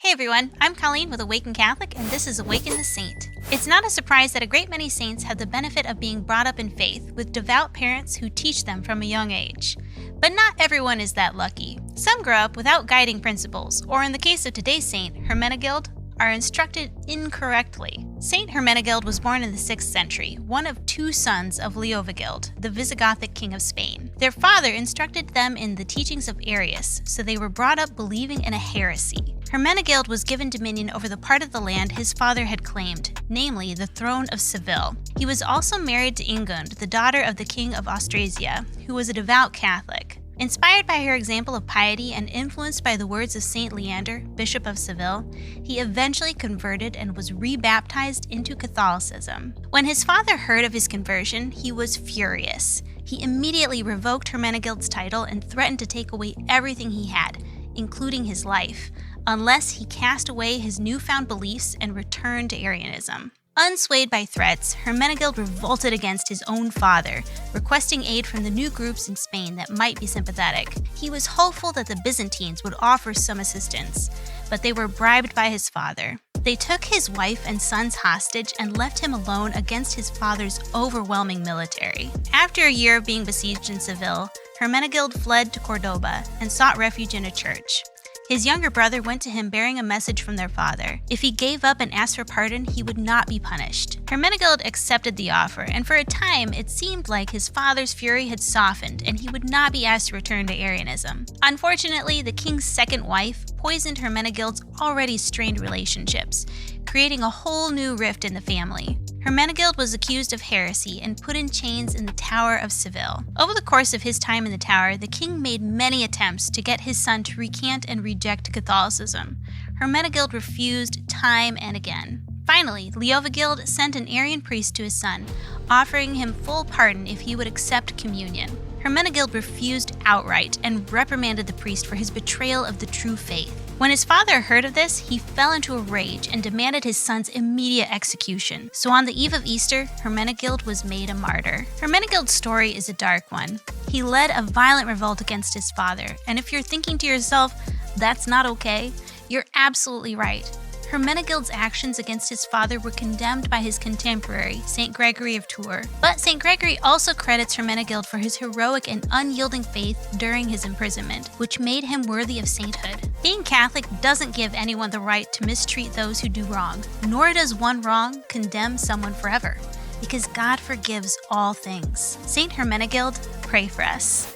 Hey everyone, I'm Colleen with Awaken Catholic, and this is Awaken the Saint. It's not a surprise that a great many saints have the benefit of being brought up in faith with devout parents who teach them from a young age. But not everyone is that lucky. Some grow up without guiding principles, or in the case of today's saint, Hermenegild, are instructed incorrectly. Saint Hermenegild was born in the 6th century, one of two sons of Leovigild, the Visigothic king of Spain. Their father instructed them in the teachings of Arius, so they were brought up believing in a heresy. Hermenegild was given dominion over the part of the land his father had claimed, namely the throne of Seville. He was also married to Ingund, the daughter of the king of Austrasia, who was a devout Catholic. Inspired by her example of piety and influenced by the words of Saint Leander, Bishop of Seville, he eventually converted and was rebaptized into Catholicism. When his father heard of his conversion, he was furious. He immediately revoked Hermenegild's title and threatened to take away everything he had, including his life, unless he cast away his newfound beliefs and returned to Arianism. Unswayed by threats, Hermenegild revolted against his own father, requesting aid from the new groups in Spain that might be sympathetic. He was hopeful that the Byzantines would offer some assistance, but they were bribed by his father. They took his wife and sons hostage and left him alone against his father's overwhelming military. After a year of being besieged in Seville, Hermenegild fled to Cordoba and sought refuge in a church. His younger brother went to him bearing a message from their father. If he gave up and asked for pardon, he would not be punished. Hermenegild accepted the offer, and for a time it seemed like his father's fury had softened and he would not be asked to return to Arianism. Unfortunately, the king's second wife poisoned Hermenegild's already strained relationships, creating a whole new rift in the family. Hermenegild was accused of heresy and put in chains in the Tower of Seville. Over the course of his time in the tower, the king made many attempts to get his son to recant and reject Catholicism. Hermenegild refused time and again. Finally, Leovigild sent an Arian priest to his son, offering him full pardon if he would accept communion. Hermenegild refused outright and reprimanded the priest for his betrayal of the true faith. When his father heard of this, he fell into a rage and demanded his son's immediate execution. So on the eve of Easter, Hermenegild was made a martyr. Hermenegild's story is a dark one. He led a violent revolt against his father, and if you're thinking to yourself, that's not okay, you're absolutely right. Hermenegild's actions against his father were condemned by his contemporary, St. Gregory of Tours. But St. Gregory also credits Hermenegild for his heroic and unyielding faith during his imprisonment, which made him worthy of sainthood. Being Catholic doesn't give anyone the right to mistreat those who do wrong, nor does one wrong condemn someone forever, because God forgives all things. St. Hermenegild, pray for us.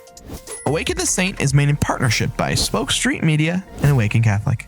Awaken the Saint is made in partnership by Spoke Street Media and Awaken Catholic.